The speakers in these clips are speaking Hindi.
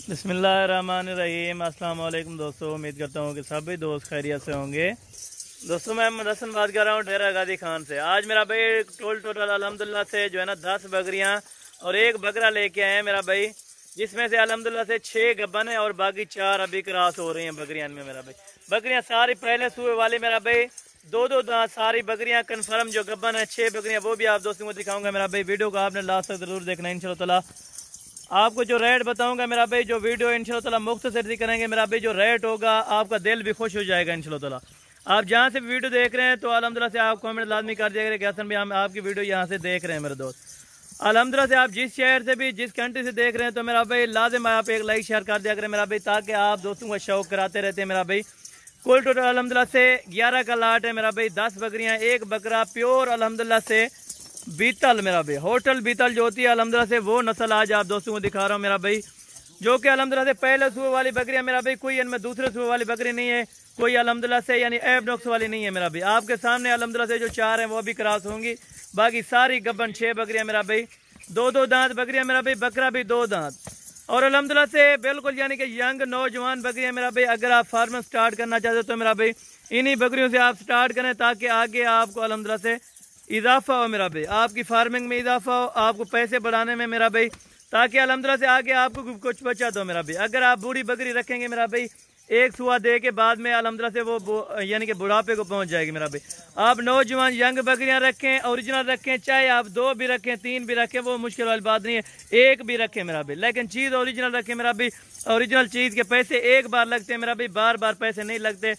बिस्मिल्लाहिर्रहमानिर्रहीम। अस्सलाम वालेकुम दोस्तों, उम्मीद करता हूँ कि सभी दोस्त खैरियत से होंगे। दोस्तों मैं मोहम्मद हसन बात कर रहा हूँ डेरा गाजी खान से। आज मेरा भाई टोटल अल्हम्दुलिल्लाह से जो है ना 10 बकरियाँ और एक बकरा लेके आए हैं मेरा भाई, जिसमें से अल्हम्दुलिल्लाह से 6 गब्बन है और बाकी 4 अभी क्रॉस हो रही हैं बकरियाँ में मेरा भाई। बकरियाँ सारी पहले सुबह वाली मेरा भाई, दो दांत सारी बकरियाँ कन्फर्म जो गब्बन है 6 बकरियाँ, वो भी आप दोस्तों को दिखाऊंगा मेरा भाई। वीडियो को आपने लास्ट तक जरूर देखना है इंशाल्लाह। आपको जो रेट बताऊंगा मेरा भाई, जो वीडियो इंशाल्लाह मुख्तसर करेंगे मेरा भाई, जो रेट होगा आपका दिल भी खुश हो जाएगा इंशाल्लाह। आप जहाँ से वीडियो देख रहे हैं तो अल्हम्दुलिल्लाह से आप कमेंट लाजमी कर दिया कि हसन भाई हम आपकी वीडियो यहाँ से देख रहे हैं मेरे दोस्त। अल्हम्दुलिल्लाह से आप जिस शहर से भी जिस कंट्री से देख रहे हैं तो मेरा भाई लाजिम आप एक लाइक शेयर कर दिया करें मेरा भाई, ताकि आप दोस्तों का शौक कराते रहते हैं मेरा भाई। कुल टोटल अल्हम्दुलिल्लाह से 11 का लाट है मेरा भाई, 10 बकरियाँ एक बकरा प्योर अल्हम्दुलिल्लाह से बीतल मेरा भाई, होटल बीतल जो होती है अल्हम्दुलिल्लाह से वो नस्ल आज आप दोस्तों को दिखा रहा हूँ मेरा भाई, जो कि अल्हम्दुलिल्लाह से पहले सुबह वाली बकरियाँ मेरा भाई, कोई इनमें दूसरे सुबह वाली बकरी नहीं है, कोई अल्हम्दुलिल्लाह से यानी ऐब नक्स वाली नहीं है मेरा भाई। आपके सामने अल्हम्दुलिल्लाह से जो 4 हैं वो भी क्रॉस होंगी, बाकी सारी गब्बन 6 बकरियाँ मेरा भाई, दो दांत बकरियाँ मेरा भाई, बकरा भी 2 दांत और अल्हम्दुलिल्लाह से बिल्कुल यानी कि यंग नौजवान बकरियाँ मेरा भाई। अगर आप फार्म स्टार्ट करना चाहते हो तो मेरा भाई इन्हीं बकरियों से आप स्टार्ट करें, ताकि आगे आपको अल्हम्दुलिल्लाह से इजाफा हो मेरा भाई, आपकी फार्मिंग में इजाफा हो, आपको पैसे बढ़ाने में मेरा भाई, ताकि अल्हम्दुलिल्लाह से आगे आपको कुछ बचा दो मेरा भाई। अगर आप बूढ़ी बकरी रखेंगे मेरा भाई, एक सुआ दे के बाद में अल्हम्दुलिल्लाह से वो यानी कि बुढ़ापे को पहुंच जाएगी मेरा भाई। आप नौजवान यंग बकरियां रखें, ओरिजिनल रखें, चाहे आप 2 भी रखें 3 भी रखें, वो मुश्किल वाली बात नहीं है, एक भी रखें मेरा भाई, लेकिन चीज़ ओरिजिनल रखें मेरा भाई। ओरिजिनल चीज़ के पैसे एक बार लगते हैं मेरा भाई, बार बार पैसे नहीं लगते।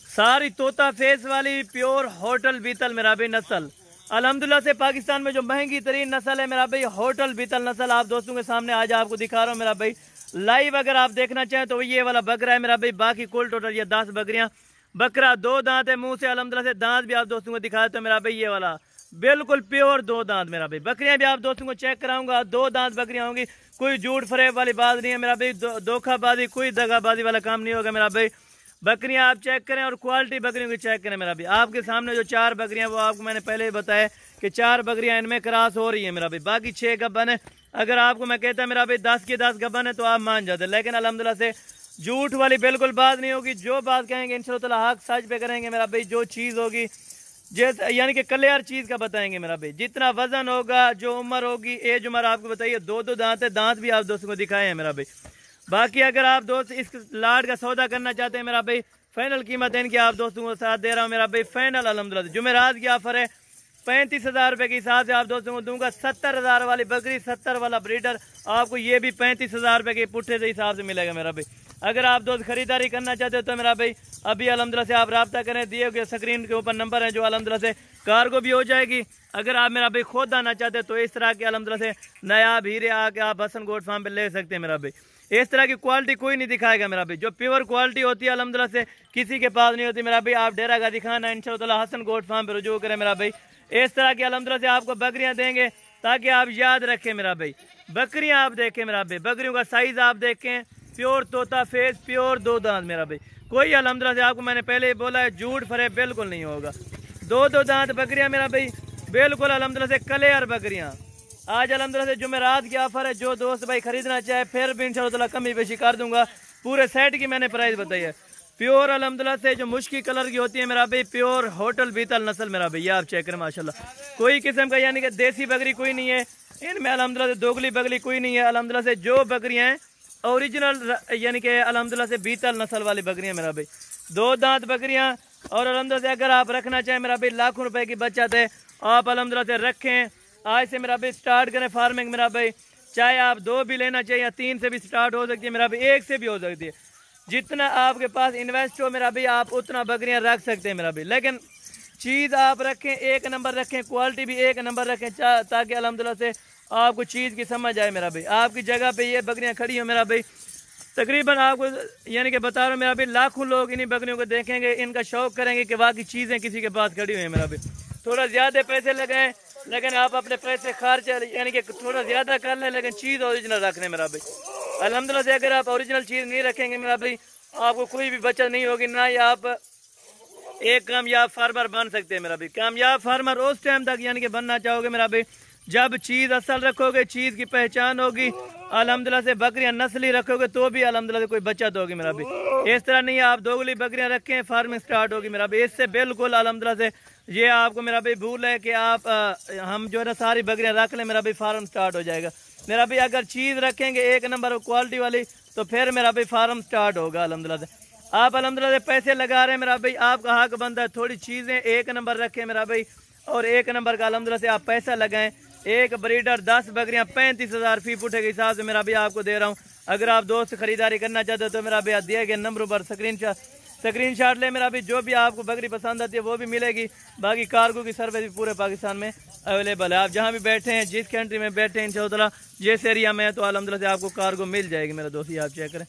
सारी तोता फेस वाली प्योर होटल बीतल मेरा भाई नस्ल, अल्हम्दुलिल्लाह से पाकिस्तान में जो महंगी तरीन नस्ल है मेरा भाई, होटल बीतल नस्ल आप दोस्तों के सामने आज आपको दिखा रहा हूँ मेरा भाई। लाइव अगर आप देखना चाहें तो ये वाला बकरा है मेरा भाई, बाकी कुल टोटल ये 10 बकरियाँ, बकरा 2 दांत है मुंह से, अल्हम्दुलिल्लाह से दांत भी आप दोस्तों को दिखाया तो मेरा भाई, ये वाला बिल्कुल प्योर 2 दांत मेरा भाई। बकरियां भी आप दोस्तों को चेक कराऊंगा, 2 दांत बकरियां होंगी, कोई झूठ फरेब वाली बात नहीं है मेरा भाई, धोखाबाजी कोई दगाबाजी वाला काम नहीं होगा मेरा भाई। बकरियां आप चेक करें और क्वालिटी बकरियों की चेक करें मेरा भाई। आपके सामने जो 4 बकरियां वो आपको मैंने पहले ही बताया कि 4 बकरियां इनमें क्रॉस हो रही है मेरा भाई, बाकी 6 गब्बन है। अगर आपको मैं कहता मेरा भाई 10 की 10 गब्बन है तो आप मान जाते, लेकिन अल्हम्दुलिल्लाह से झूठ वाली बिल्कुल बात नहीं होगी। जो बात कहेंगे इंशाल्लाह हक सच पे करेंगे मेरा भाई। जो चीज़ होगी जैसे यानी कि क्लियर चीज़ का बताएंगे मेरा भाई, जितना वजन होगा, जो उम्र होगी, एज उम्र आपको बताइए। 2 दांत है, दांत भी आप दोस्तों को दिखाए हैं मेरा भाई। बाकी अगर आप दोस्त इस लाट का सौदा करना चाहते हैं मेरा भाई, फाइनल कीमत इनकी आप दोस्तों को साथ दे रहा हूँ मेरा भाई, फाइनल अल्हम्दुलिल्लाह जुमेरात की ऑफर है, 35,000 रुपये के हिसाब से आप दोस्तों को दूंगा। 70,000 वाली बकरी, 70 वाला ब्रीडर आपको ये भी 35,000 रुपये के पुट्ठे से हिसाब से मिलेगा मेरा भाई। अगर आप दोस्त खरीदारी करना चाहते हो तो मेरा भाई अभी अल्हम्दुलिल्लाह से आप रब्ता करें, दिए गए स्क्रीन के ऊपर नंबर है जो अल्हम्दुलिल्लाह से कार्गो भी हो जाएगी। अगर आप मेरा भाई खुद आना चाहते हो तो इस तरह के अल्हम्दुलिल्लाह से नायाब हीरे आके आप हसन गोट फार्म पे ले सकते हैं मेरा भाई। इस तरह की क्वालिटी कोई नहीं दिखाएगा मेरा भाई, जो प्योर क्वालिटी होती है अल्हम्दुलिल्लाह से किसी के पास नहीं होती मेरा भाई। आप डेरा गाजी खान है इंशाल्लाह हसन गोट फार्म पे रुजू करें मेरा भाई। इस तरह की अल्हम्दुलिल्लाह से आपको बकरियां देंगे ताकि आप याद रखें मेरा भाई। बकरियां आप देखें मेरा भाई, बकरियों का साइज आप देखें, प्योर तोता फेस, प्योर 2 दांत मेरा भाई। कोई अल्हम्दुलिल्लाह से आपको मैंने पहले ही बोला है, झूठ फरेब बिल्कुल नहीं होगा। 2 दांत बकरियां मेरा भाई, बिल्कुल अल्हम्दुलिल्लाह से क्लियर बकरियां। आज अल्हम्दुलिल्लाह से जुमेरात की ऑफर है, जो दोस्त भाई खरीदना चाहे फिर भी इंशाल्लाह कमी बेशी कर दूंगा। पूरे सेट की मैंने प्राइस बताई है। प्योर अल्हम्दुलिल्लाह से जो मुश्किल कलर की होती है मेरा भाई, प्योर होटल बीतल नस्ल मेरा भाई, ये आप चेक करें माशाल्लाह। कोई किस्म का यानी कि देसी बकरी कोई नहीं है इनमें, अल्हम्दुलिल्लाह से दोगली बकरी कोई नहीं है। अल्हम्दुलिल्लाह से जो बकरियां हैं ओरिजिनल यानी कि अल्हम्दुलिल्लाह से बीतल नस्ल वाली बकरियां मेरा भाई, 2 दांत बकरियां। और अल्हम्दुलिल्लाह से अगर आप रखना चाहें मेरा भाई, लाखों रुपए की बचत है, आप अल्हम्दुलिल्लाह से रखें। आज से मेरा भाई स्टार्ट करें फार्मिंग मेरा भाई, चाहे आप 2 भी लेना चाहिए या 3 से भी स्टार्ट हो सकती है मेरा भाई, 1 से भी हो सकती है। जितना आपके पास इन्वेस्ट हो मेरा भाई, आप उतना बकरियां रख सकते हैं मेरा भाई, लेकिन चीज़ आप रखें 1 नंबर रखें, क्वालिटी भी 1 नंबर रखें, ताकि अल्हम्दुलिल्लाह से आपको चीज़ की समझ आए मेरा भाई। आपकी जगह पे ये बकरियां खड़ी हो मेरा भाई, तकरीबन आपको यानी कि बता रहा हूँ मेरा भाई, लाखों लोग इन्हीं बकरियों को देखेंगे, इनका शौक करेंगे कि बाकी चीज़ें किसी के पास खड़ी हुई हैं मेरा भाई। थोड़ा ज़्यादा पैसे लगाएं, लेकिन आप अपने पैसे खर्च यानी कि थोड़ा ज़्यादा कर लें, लेकिन चीज़ ओरिजिनल रख लें मेरा भाई। अल्हम्दुलिल्लाह से अगर आप ओरिजिनल चीज़ नहीं रखेंगे मेरा भाई, आपको कोई भी बचत नहीं होगी, ना ही आप एक कामयाब फार्मर बन सकते हैं मेरा भाई। कामयाब फार्मर उस टाइम तक यानी कि बनना चाहोगे मेरा भाई, जब चीज़ असल रखोगे, चीज़ की पहचान होगी, अल्हम्दुलिल्लाह से बकरियां नस्ली रखोगे तो भी अल्हम्दुलिल्लाह से कोई बचत होगी मेरा भाई। इस तरह नहीं आप दोगली बकरियां रखें फार्मिंग स्टार्ट होगी मेरा भाई। इससे बिल्कुल अल्हम्दुलिल्लाह से ये आपको मेरा भाई भूल है कि आप हम जो है ना सारी बकरियां रख लें मेरा भाई फार्म स्टार्ट हो जाएगा मेरा भाई। अगर चीज़ रखेंगे एक नंबर क्वालिटी वाली तो फिर मेरा भाई फार्म स्टार्ट होगा अल्हम्दुलिल्लाह से। आप अल्हम्दुलिल्लाह से पैसे लगा रहे हैं मेरा भाई, आपका हक बनता है थोड़ी चीज़ें एक नंबर रखें मेरा भाई और एक नंबर का अल्हम्दुलिल्लाह से आप पैसा लगाएं। एक ब्रीडर 10 बकरियां 35,000 फी फुटे के हिसाब से मेरा भाई आपको दे रहा हूँ। अगर आप दोस्त खरीदारी करना चाहते हो तो मेरा भाई दिए गए नंबर पर स्क्रीनशॉट ले मेरा भाई। जो भी आपको बकरी पसंद आती है वो भी मिलेगी। बाकी कार्गो की सर्विस भी पूरे पाकिस्तान में अवेलेबल है। आप जहाँ भी बैठे हैं जिस कंट्री में बैठे हैं इंशाअल्लाह जिस एरिया में है तो अल्हम्दुलिल्लाह से आपको कार्गो मिल जाएगी मेरे दोस्त। आप चेक करें।